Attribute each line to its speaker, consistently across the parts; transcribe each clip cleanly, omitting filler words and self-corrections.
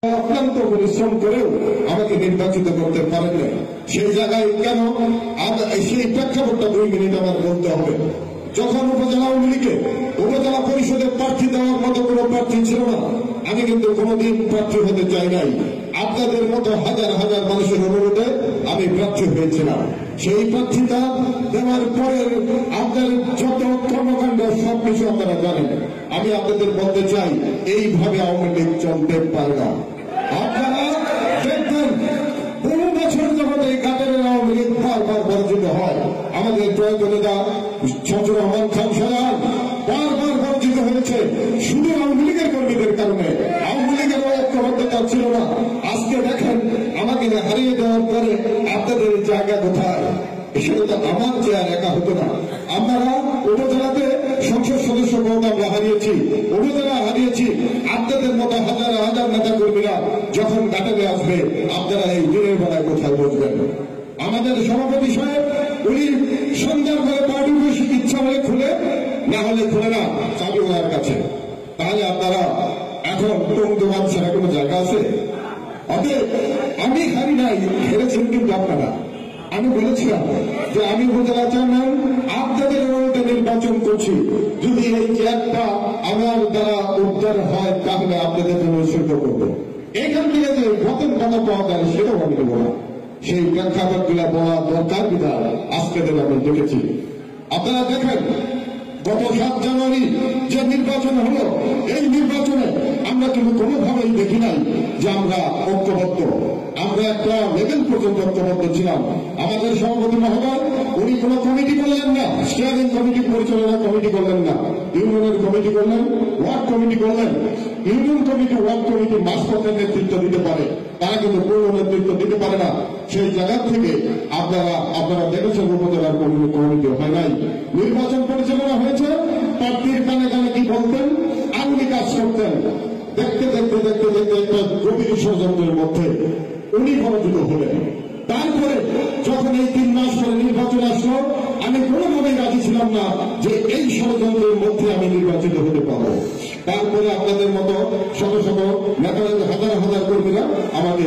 Speaker 1: অক্লান্ত পরিশ্রম করেও আমাকে নির্বাচিত করতে পারেন না। সেই জায়গায় কেন সেই প্রেক্ষাপটটা 2 মিনিট আমার বলতে হবে। যখন উপজেলা আওয়ামী লীগে উপজেলা পরিষদের প্রার্থী দেওয়ার মতো কোনো প্রার্থী ছিল না, আমি কিন্তু কোনোদিন প্রার্থী হতে চাই নাই। আপনাদের মতো হাজার হাজার মানুষের অনুরোধে আমি প্রার্থী হয়েছিলাম। সেই প্রার্থীতা দেওয়ার পরে আপনার যত কর্মকাণ্ড সবকিছু আপনারা জানেন। আমি আপনাদের বলতে চাই, এইভাবে আওয়ামী লীগ চলতে পারে না। আপনারা দেখবেন বহু বছর যখন এই কাতারের আওয়ামী লীগ বারবার বর্জিত হয়, আমাদের প্রয়াত নেতা শামসুর রহমান খান সাহেব বারবার বর্জিত হয়েছে শুধু আওয়ামী লীগের কর্মীদের কারণে। আওয়ামী লীগের ঐক্যবদ্ধতা ছিল না। আজকে দেখেন আমাকে হারিয়ে দেওয়ার পরে আপনাদের জায়গা কোথায়? সেটা তো আমার চেয়ার একা হতো না। আপনারা উপজেলাতে সংসদ সদস্য পদ আমরা হারিয়েছি, উপজেলা হারিয়েছি। আপনাদের মতো হাজার হাজার নেতা কর্মীরা যখন ঘাটালে আসবে, আপনারা এই দিনের বেলায় কোথায় বসবেন? আমাদের সভাপতি সাহেব উনি সন্ধ্যার পরে পার্টি বসে ইচ্ছা হলে খুলে, না হলে খুলে না চাবিওয়ালার কাছে। তাহলে আপনারা এখন দোকান ছাড়া কোনো জায়গা আছে? অতএব আমি হারি নাই, হেরেছেন কিন্তু আপনারা। আমি বলেছিলাম যে আমি উপজেলা চেয়ারম্যান আপনাদের অনুরোধে নির্বাচন করছি। যদি এই চেয়ারটা আমার দ্বারা উদ্ধার হয় তাহলে আপনাদের জন্য উৎসর্গ করবো। এইখান থেকে যে নতুন কথা পাওয়া যায় সেটাও আমি দেবো না। সেই প্রেক্ষাপট গুলা বলা দরকার বিধায় আজকে আমি দেখেছি। আপনারা দেখেন গত 7 জানুয়ারি যে নির্বাচন হলো, এই নির্বাচনে আমরা কিন্তু কোনোভাবেই দেখি নাই যে আমরা ঐক্যবদ্ধ। আমরা একটা লেভেল পর্যন্ত ঐক্যবদ্ধ ছিলাম। আমাদের সভাপতি মহোদয় উনি কোন কমিটি করলেন না, স্টিয়ারিং কমিটি, পরিচালনা কমিটি করলেন না, ইউনিয়নের কমিটি করলেন, ওয়ার্ড কমিটি করলেন। ইউনিয়ন কমিটি, ওয়ার্ড কমিটি মাঝপথে নেতৃত্ব দিতে পারে, তারা কিন্তু পূর্ণ নেতৃত্ব দিতে পারে না। সেই জায়গা থেকে আপনারা দেখেছেন উপজেলার কমিটি হয় নাই। নির্বাচন পরিচালনা হয়েছে, প্রার্থীর কানে কানে কি বলতেন, আঙুলি কাজ করতেন। দেখতে দেখতে দেখতে দেখতে একটা গভীর ষড়যন্ত্রের মধ্যে উনি পরাজিত হলেন। তারপরে যখন এই 3 মাস পরে নির্বাচন আসলো, আমি কোনোভাবেই রাজি ছিলাম না যে এই ষড়যন্ত্রের মধ্যে আমি নির্বাচিত হতে পারবো। তারপরে আপনাদের মতো শত শত নেতাদের হাজার হাজার কর্মীরা আমাকে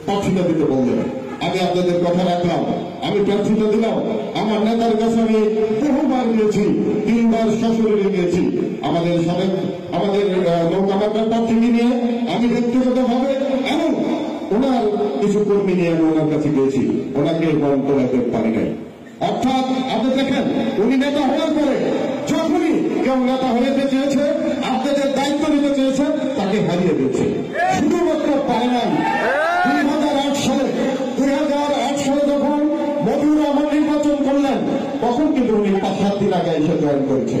Speaker 1: প্রার্থিতা দিতে বললেন। আমি আপনাদের কথা রাখলাম, আমি প্রার্থিতা দিলাম। আমার নেতার কাছে আমি বহুবার গিয়েছি, 3 বার শ্বশুরে গিয়েছি। আমাদের নৌকামার্কার প্রার্থীকে নিয়ে আমি ব্যক্তিগতভাবে এবং ওনার কিছু কর্মী নিয়ে আমি ওনার কাছে গিয়েছি, ওনাকে মন তোলাতে পারি নাই। অর্থাৎ আপনি দেখেন উনি নেতা হওয়ার পরে যখনই কেউ নেতা হইতে চেয়েছে, আপনাদের দায়িত্ব নিতে চেয়েছে, তাকে হারিয়ে দিয়েছে। শুধুমাত্র পারে নাই 2008 সালে যখন মধুর আমার নির্বাচন করলেন, তখন কিন্তু উনি 5-7 দিন আগে এসে জয়েন করেছে।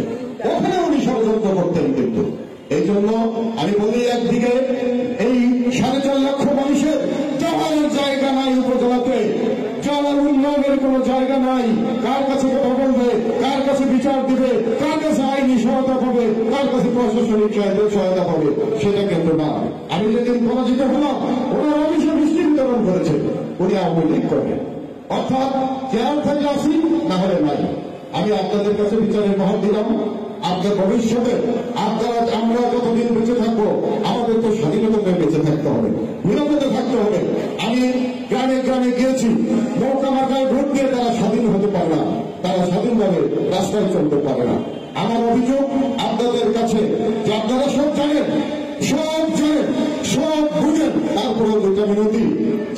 Speaker 1: ওখানে উনি ষড়যন্ত্র করতেন। কিন্তু এই জন্য আমি বলি, একদিকে এই 4.5 লক্ষ মানুষের যাওয়ার জায়গা নাই উপজেলাতে, যাওয়ার উন্নয়নের কোন জায়গা নাই। কার কাছে কথা বলবে, কার কাছে বিচার দিবে, কার কাছে আইনি সহায়তা পাবে, কার কাছে প্রশাসনিক সহায়তা পাবে, সেটা কিন্তু না। আমি যেদিন পরাজিত হলাম, ওনার অফিসে মিষ্টি বিতরণ করেছে, উনি আওয়ামী লীগ করবে। অর্থাৎ চেয়ার থেকে আসি, না হলে নাই। আমি আপনাদের কাছে বিচারের মহল দিলাম। আপনার ভবিষ্যতে আমরা যতদিন বেঁচে থাকবো, আমাদের তো স্বাধীনতাতে বেঁচে থাকতে হবে, নিরাপদে থাকতে হবে। আমি গ্রামে গ্রামে গিয়েছি, নৌকা মার্কায় ভোট দিয়ে তারা স্বাধীন হতে পারে না, তারা স্বাধীনভাবে রাস্তায় চলতে পারে না। আমার অভিযোগ আপনাদের কাছে যে আপনারা সব জানেন, সব বুঝেন, তারপরে দুটা মিনতি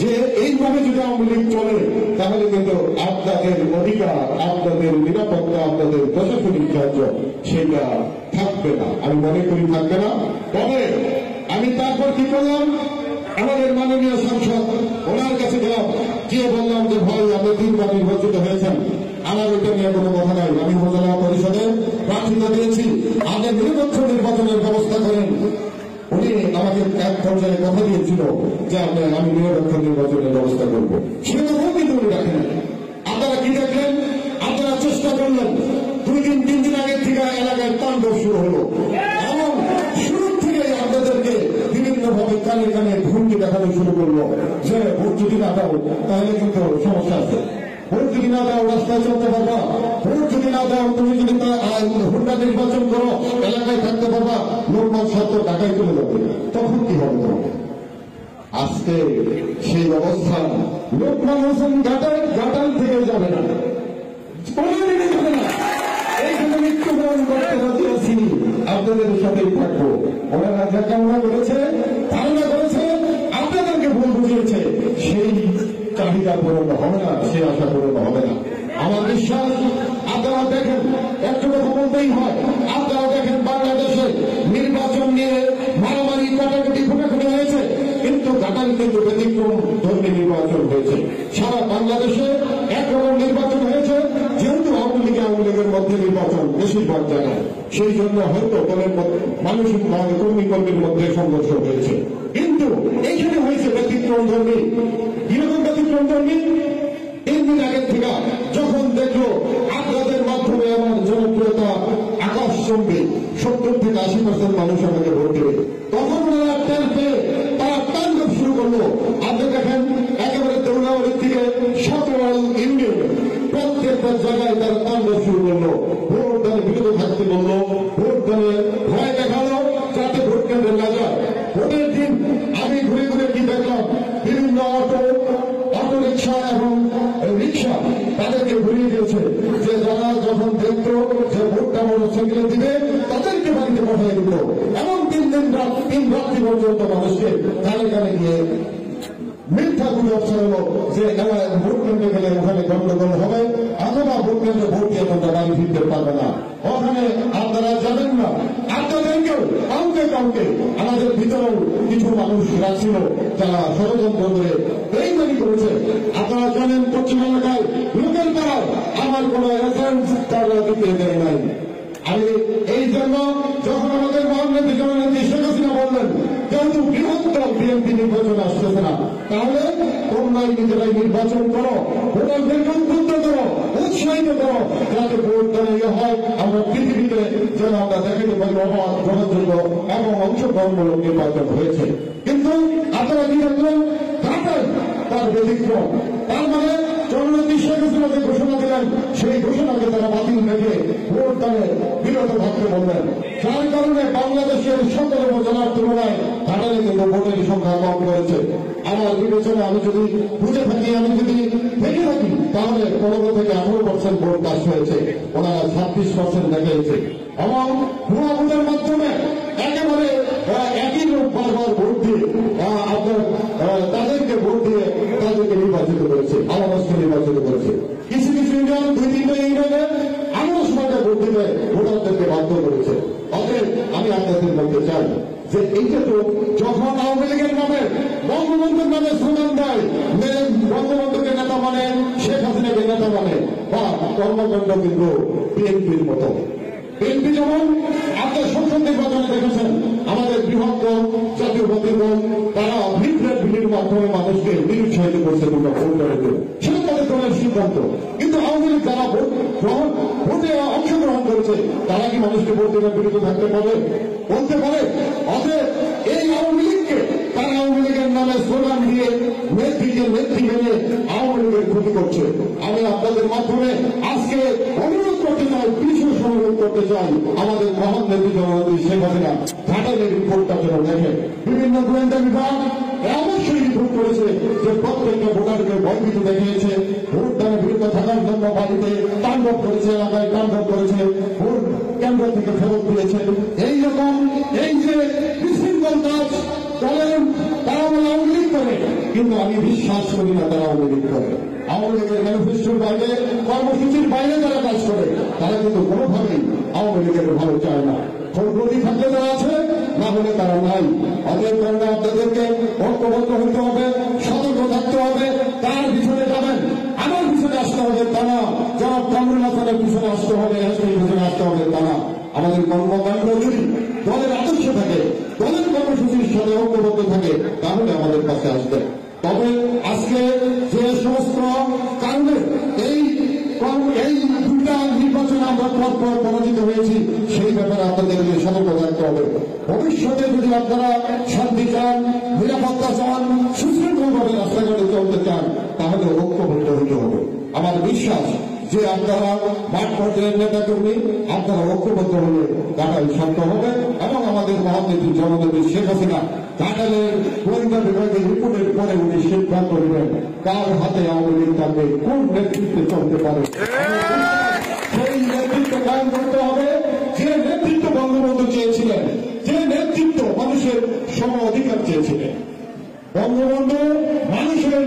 Speaker 1: যে এইভাবে যদি আওয়ামী লীগ চলে, তাহলে কিন্তু আপনাদের অধিকার, আপনাদের নিরাপত্তা, আপনাদের প্রশাসনিক কার্য সেটা থাকবে না। আমি মনে করি থাকবে না। তবে আমি তারপর কি করলাম, আমাদের মাননীয় সাংসদ ওনার কাছে গেলাম, গিয়ে বললাম যে ভাই আপনি 3 বার নির্বাচিত হয়েছেন, আমার ওইটা নিয়ে কোনো কথা নাই। আমি উপজেলা পরিষদে প্রার্থিতা দিয়েছি, আপনি নিরপেক্ষ নির্বাচনের ব্যবস্থা করেন। উনি আমাকে এক পর্যায়ে কথা দিয়েছিল যে আমি নিরপেক্ষ নির্বাচনের ব্যবস্থা করবো। সে কথাও কিন্তু উনি রাখেন। আপনারা কি দেখলেন, আপনারা চেষ্টা করলেন, 2 দিন 3 দিন আগের থেকে এলাকায় তাণ্ডব শুরু হলো এবং শুরুর থেকে আপনাদেরকে বিভিন্নভাবে কানে কানে ভূমিকা দেখানো শুরু করলো যে ভোট যদি না দাও তাহলে কিন্তু সমস্যা আছে, ভোট যদি না দাও রাস্তায় চলতে পারবা, ভোট যদি না দাও তুমি যদি হুন্ডা নির্বাচন করো এলাকায় থাকতে পারবা, লোকমান সত্য ঢাকায় চলে যাবে। তখন কি হবে? আজকে সেই অবস্থান লোকমান হোসেন ঘাটাল থেকে যাবে না, কোনদিনই যাবে না। এইখানে মৃত্যুবরণ করতে রাজি আছি, আপনাদের সাথেই থাকবো। ওনারা যা কামনা করেছে, ধারণা করেছে, আপনাদেরকে ভুল বুঝিয়েছে, সেই চাহিদা পূরণ হবে না, সেই আশা পূরণ হবে না। আমার বিশ্বাস আপনারা দেখেন, একটু কথা বলতেই হয়, আপনারা দেখেন বাংলাদেশে নির্বাচন নিয়ে মারামারি কাটাকাটি ফোটাফুটি হয়েছে, কিন্তু ঘাটাল কিন্তু ব্যতিক্রম ধর্মী নির্বাচন হয়েছে। সারা বাংলাদেশে একরকম নির্বাচন হয়েছে, যেহেতু আওয়ামী লীগের মধ্যে নির্বাচন বেশিরভাগ জায়গায়, সেই জন্য হয়তো দলের মানসিক কর্মীর মধ্যে সংঘর্ষ হয়েছে। কিন্তু এইখানে হয়েছে ব্যতিক্রম ধর্মী। কিরকম ব্যতিক্রম ধর্মী? 3 দিন আগের থেকে যখন দেখলো আপনাদের মাধ্যমে আমার জনপ্রিয়তা আকাশচুম্বী, 70 থেকে 80% মানুষ আমাকে ভোট দেবে, তখন ওনারা টের পেয়ে তারা তাণ্ডব শুরু করলো। আপনি দেখেন একেবারে দৌড়াবাড়ির থেকে সতওয়াল ইউনিয়নে প্রত্যেকটা জায়গায় তারা তাণ্ডব শুরু করলো। ভোট দানে বিরত থাকতে বললো, ভোট দানে ভয় দেখালো যাতে ভোট কেন্দ্রে না যায়। ভোটের দিন আমি ঘুরে ঘুরে কি দেখলাম, বিভিন্ন অটো রিক্সা এবং রিক্সা তাদেরকে ঘুরিয়ে দিয়েছে, যে যারা যখন দেখত যে ভোটটা মোটরসাইকেলে দিবে তাদেরকে বাড়িতে পাঠিয়ে দিত। এমন 3 রাত্রি পর্যন্ত মানুষকে কানে কানে গিয়ে মিথ্যা গুজব ছড়ালো যে ভোট কেন্দ্রে গেলে ওখানে গন্ডগোল হবে, অথবা ভোট কেন্দ্রে ভোট দিয়ে তোমরা বাড়ি ফিরতে পারবে না, ওখানে আপনারা যাবেন না। আপনাদেরকেও কাউকে আমাদের ভিতরেও কিছু মানুষ রাখছিল যারা ষড়যন্ত্র করে এইগুলি করেছে। আপনারা জানেন পশ্চিম এলাকায় লোকের পাড়ায় আমার কোন রেফারেন্স তারা দিতে দেয় নাই। আমি এই জন্য যখন আমাদের মহানবী জননেত্রী শেখ হাসিনা বললেন যেহেতু বৃহত্তর বিএনপি নির্বাচন আসতেছে না, তাহলে তোমরাই নিজেরাই নির্বাচন করো, ভোটারদেরকে উদ্বুদ্ধ করো, উৎসাহিত করো, যাতে ভোট দাঁড়িয়ে হয়, আমরা পৃথিবীতে যেন আমরা দেখাতে পারি অবাধ, গ্রহণযোগ্য এবং অংশগ্রহণমূলক নির্বাচন হয়েছে। কিন্তু আপনারা কি দেখলেন? ঘাটাল তার ব্যতিক্রম। তার মানে জননেত্রী শেখ হাসিনা যে ঘোষণা দিলেন, সেই ঘোষণাকে তারা বাতিল রেখে ভোট দানে বিরত থাকতে বললেন। যার কারণে বাংলাদেশের সকল জেলার তুলনায় ঘাটালে কিন্তু ভোটের সংখ্যা কম করেছে। আমার বিবেচনা আমি যদি বুঝে থাকি, আমি যদি দেখে থাকি, তাহলে 15 থেকে 18% ভোট কাজ হয়েছে, ওনারা 26% দেখিয়েছে। এবং ভুয়া ভোটের মাধ্যমে একেবারে একই লোক বারবার ভোট দিয়ে তাদেরকে ভোট দিয়ে তাদেরকে নির্বাচিত করেছে, আলাদা নির্বাচিত করেছে। কিছু ইউনিয়ন 2-3টা ইউনিয়নে এমন সময়টা ভোট দিতে ভোটারদেরকে বাধ্য করেছে। অতএব আমি আপনাদের বলতে চাই যে এইটা তো যখন আওয়ামী লীগের নামে বঙ্গবন্ধুর নামে স্লোগান দেয়, বঙ্গবন্ধুকে নেতা মানে, শেখ হাসিনাকে নেতা মানে, বা কর্মকাণ্ড কিন্তু বিএনপির মতো। বিএনপি যেমন আপনার সংসদ নির্বাচনে দেখেছেন আমাদের বৃহত্তর জাতীয় দল তারা ভিড়ের মাধ্যমে মানুষকে নিরুৎসাহিত করছে দুটো ভোট দেওয়ার জন্য, সেটা তাদের দলের সিদ্ধান্ত। কিন্তু আওয়ামী লীগ যারা ভোটে অংশগ্রহণ করেছে তারা কি মানুষকে ভোট দেওয়ার বিরত থাকতে পারে? বলতে পারে? অতএব এই আওয়ামী লীগকে তারা আওয়ামী লীগের নামে স্লোগান দিয়ে নেত্রী ভেঙে আওয়ামী লীগের ক্ষতি করছে। আমি আপনাদের মাধ্যমে আজকে অনুরোধ করতে চাই, বিশেষ অনুরোধ করতে চাই, আমাদের মহান নেত্রী জননেত্রী শেখ হাসিনা ঘাটালের রিপোর্টটা যেন দেখে। বিভিন্ন গোয়েন্দা বিভাগ অবশ্যই রিপোর্ট করেছে যে প্রত্যেকটা ভোটারকে ভয়ভীত দেখিয়েছে, ভোট দানে বিরত থাকার জন্য বাড়িতে তাণ্ডব করেছে, এলাকায় তাণ্ডব করেছে, ভোট কেন্দ্র থেকে ফেরত দিয়েছে। এইরকম এই যে বিশৃঙ্খল কাজ করেন তারা আওয়ামী লীগ করে, কিন্তু আমি বিশ্বাস করি না তারা আওয়ামী লীগ করে। আওয়ামী লীগের ম্যানিফেস্টোর বাইরে, কর্মসূচির বাইরে যারা কাজ করে তারা কিন্তু কোনোভাবেই আওয়ামী লীগের ভালো চায় না। প্রগতি থাকলে তারা আছে, না হলে তারা নাই। অতএব কারণে আপনাদেরকে ঐক্যবদ্ধ হতে হবে, সতর্ক থাকতে হবে। তার পিছনে যাবেন, আমার পিছনে আসতে হবে তা না, যারা কামরুল হাসানের পিছনে আসতে হবে, এসপির পিছনে আসতে হবে তা না। আমাদের কর্মকাণ্ড যদি দলের আদর্শ থাকে, দলের কর্মসূচির সাথে ঐক্যবদ্ধ থাকে, তাহলে আমাদের কাছে আসবে। তবে আজকে যে সমস্ত কারণে এই 2টা নির্বাচনে আমরা পরপর পরাজিত হয়েছি, সেই ব্যাপারে আপনাদেরকে সতর্ক থাকতে হবে। ভবিষ্যতে যদি আপনারা শান্তি চান, নিরাপত্তা চান, সুশৃঙ্খলভাবে রাস্তাঘাটে চলতে চান, তাহলে ঐক্যবদ্ধ হতে হবে। আমার বিশ্বাস যে আপনারা মাঠ পর্যায়ের নেতা কর্মী, আপনারা ঐক্যবদ্ধ হলে ঘাটাল শান্ত হবে এবং আমাদের মহানেত্রী জননেত্রী শেখ হাসিনা ঘাটালের গোয়েন্দা বিভাগের রিপোর্টের পরে উনি সিদ্ধান্ত নেবেন কার হাতে আওয়ামী লীগ থাকবে, কোন নেতৃত্বে চলতে পারে। সেই নেতৃত্ব কায়েম করতে হবে, যে নেতৃত্ব বঙ্গবন্ধু চেয়েছিলেন, যে নেতৃত্ব মানুষের সম অধিকার চেয়েছিলেন। বঙ্গবন্ধু মানুষের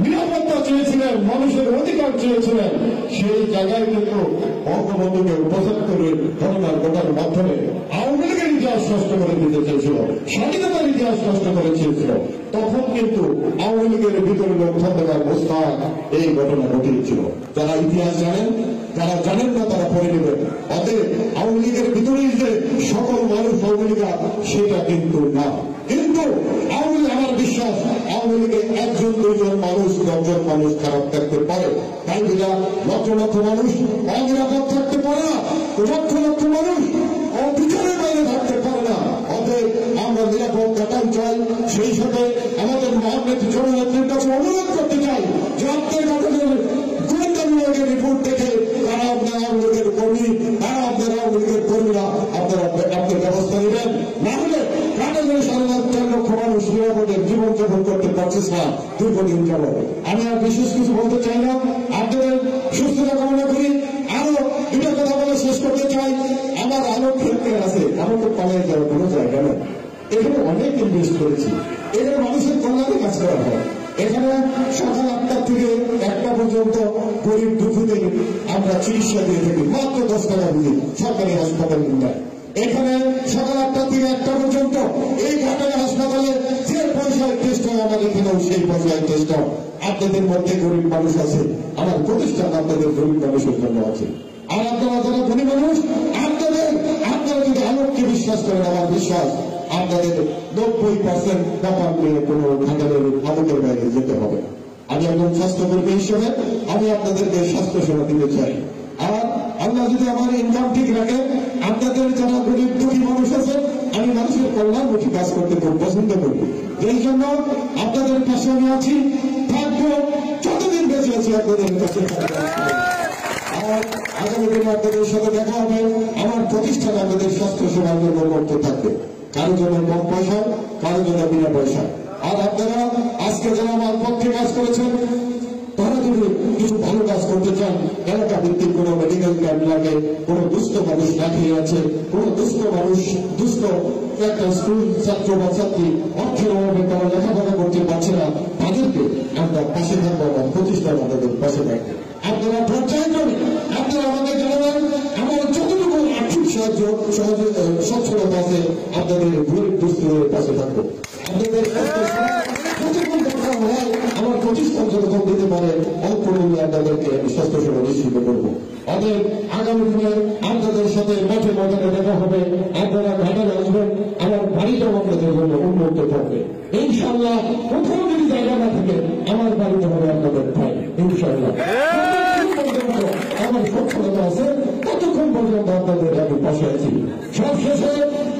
Speaker 1: নিরাপত্তা চেয়েছিলেন, মানুষের অধিকার চেয়েছিলেন। সেই জায়গায় কিন্তু বঙ্গবন্ধুকে ৭৫ ঘটনার ঘটার মাধ্যমে আওয়ামী লীগের ইতিহাস নষ্ট করে দিতে চেয়েছিল, স্বাধীনতার ইতিহাস নষ্ট করে চেয়েছিল। তখন কিন্তু আওয়ামী লীগের ভিতরে লোকসান দেওয়ার অবস্থা এই ঘটনা ঘটিয়েছিল। যারা ইতিহাস জানেন, যারা জানেন না তারা পড়ে নেবেন। অতএব আওয়ামী লীগের ভিতরেই যে সকল মানুষ আওয়ামী লীগা সেটা কিন্তু না। কিন্তু আওয়ামী লীগ, আমার বিশ্বাস আওয়ামী লীগে ১ জন ২ জন মানুষ ১০ জন মানুষ খারাপ থাকতে পারে, তাই বিনা লক্ষ লক্ষ মানুষ অনিরাপদ থাকতে পারে না, লক্ষ লক্ষ মানুষ অবিচারের বাইরে থাকতে পারে না। অতএব আমরা নিরাপদ কাটান চাই। সেই সাথে আমাদের মহানেত্রী জননেত্রীর কাছে অনুরোধ করতে চাই যে আপনার কাঠানের গোয়েন্দা বিভাগের রিপোর্ট দেখে তারা আপনার আওয়ামী লীগের কর্মী, তারা আপনার আওয়ামী লীগের কর্মীরা আপনার ব্যবস্থা নেবেন। না হলে কাঠানের ৪.৫ লক্ষ মানুষ নিরাপদের জীবনযাপন করতে পারছে না দীর্ঘদিন যাব। আমি আর বিশেষ কিছু বলতে চাই না, আপনাদের সুস্থতা কামনা করি। আরো দুটো কথা বলে শেষ করতে চাই। আমার আলো ক্ষেত্রে আছে, আমাকে পালিয়ে যাওয়ার কোনো জায়গা নেই। এখানে অনেক ইনভেস্ট করেছি, এখানে মানুষের কল্যাণে কাজ করা হয়। এখানে সকাল ৮টা থেকে ১টা পর্যন্ত গরিব দুঃখীদের আমরা চিকিৎসা দিয়ে থাকি, মাত্র ১০ টাকা দিয়ে সরকারি হাসপাতাল। এখানে সকাল ৮টা থেকে ১টা পর্যন্ত এই ঘাটালে হাসপাতালে যে পয়সায় টেস্ট হয় আমার এখানেও সেই পয়সায় টেস্ট হয়। আপনাদের মধ্যে গরিব মানুষ আছে, আমার প্রতিষ্ঠান আপনাদের গরিব মানুষের জন্য আছে। আর আপনারা যারা ধনী মানুষ, আপনারা যদি আলোককে বিশ্বাস করেন, আমার বিশ্বাস আপনাদের ৯০% ব্যাপার নিয়ে কোন ঘাটালের আলোকের বাইরে যেতে হবে। আমি একজন স্বাস্থ্যকর্মী হিসেবে আমি আপনাদেরকে স্বাস্থ্য সেবা দিতে চাই। আর আল্লাহ যদি আমার ইনকাম ঠিক রাখে, আপনাদের যারা গরিব দুঃখী মানুষ আছে, আমি মানুষের কল্যাণমুখী কাজ করতে খুব পছন্দ করি। এই জন্য আপনাদের পাশে আমি আছি, থাকবো, যতদিন বেঁচে আছি আপনাদের কাছে। আর আগামী দিনে আপনাদের সাথে দেখা হবে। আমার প্রতিষ্ঠান আপনাদের স্বাস্থ্য সেবার জন্য করতে থাকবে, কারো জন্য কম পয়সা, কারো জন্য বিনা পয়সা। আর আপনারা আজকে যারা আমার পক্ষে কাজ করেছেন, তারা যদি কিছু ভালো কাজ করতে চান, এলাকা ভিত্তিক কোন মেডিকেল ক্যাম্প লাগে, কোন দুস্থ মানুষ লাঠিয়ে আছে, কোন দুস্থ মানুষ, দুস্থ একটা স্কুল ছাত্র বা ছাত্রী অর্থের অভাবে তারা লেখাপড়া করতে পারছে না, তাদেরকে আমরা পাশে থাকবো, আমার প্রতিষ্ঠান আমাদের পাশে থাকবে। আপনারা পর্যায় করে আপনারা আমাদের জানাবেন, আমার যতটুকু আর্থিক সাহায্য সচ্ছলতা আছে আপনাদের গরিব দুস্থদের পাশে থাকবো। আপনাদের যতক্ষণ দরকার হয় আমার প্রতিষ্ঠান যতক্ষণ দিতে পারে অল্প মূল্যে আপনাদেরকে আমি স্বাস্থ্য সেবা নিশ্চিত করবো। অতএব আগামী দিনে আপনাদের সাথে মাঠে ময়দানে দেখা হবে, আপনারা ঘাটালে আসবেন, আমার বাড়িটাও আপনাদের জন্য উন্নত থাকবে ইনশাআল্লাহ। কোথাও যদি জায়গা না থাকে আমার বাড়িতে হবে আপনাদের ভাই ইনশাআল্লাহ। আমার সচ্ছলতা আছে ততক্ষণ পর্যন্ত আপনাদের আমি পাশে আছি। সব শেষে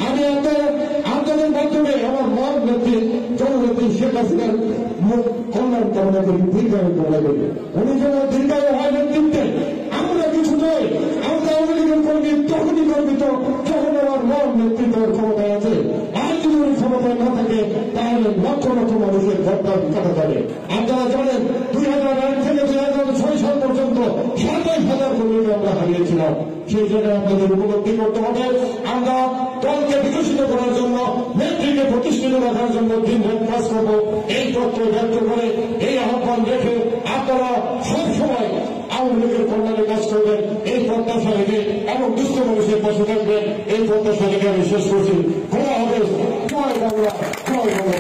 Speaker 1: আমি আপনাদের মাধ্যমে আমার মহান নেত্রী জননেত্রী শেখ হাসিনার কল্যাণ কামনা করি, দীর্ঘায়ু কামনা করি। উনি যেন দীর্ঘায়ু হয় নেতৃত্বে, আমরা কিছু নই, আমরা আওয়ামী লীগের কর্মী তখনই গর্বিত যখন আমার মহান নেতৃত্বের ক্ষমতায় আছে। আর যদি ওই ক্ষমতায় না থাকে তাহলে লক্ষ লক্ষ মানুষের ঘরটার কাটা যাবে। আপনারা জানেন ২০০১ থেকে ২০০৬ সাল পর্যন্ত ২৭,০০০ কর্মীকে আমরা হারিয়েছিলাম। সেই জায়গায় আপনাদের উপলব্ধি করতে হবে, আমরা দলকে বিকশিত করার জন্য, নেত্রীকে প্রতিষ্ঠিত রাখার জন্য দিন রাত কাজ করবো। এই তত্ত্ব ব্যক্ত করে এই আহ্বান রেখে আপনারা সবসময় আওয়ামী লীগের কল্যাণে কাজ করবেন, এই প্রত্যাশা রেখে এবং দুস্থ মানুষের পাশে থাকবেন, এই প্রত্যাশা রেখে আমি শেষ করছি। খোলা হবে, জয় বাংলা, জয় বাংলা।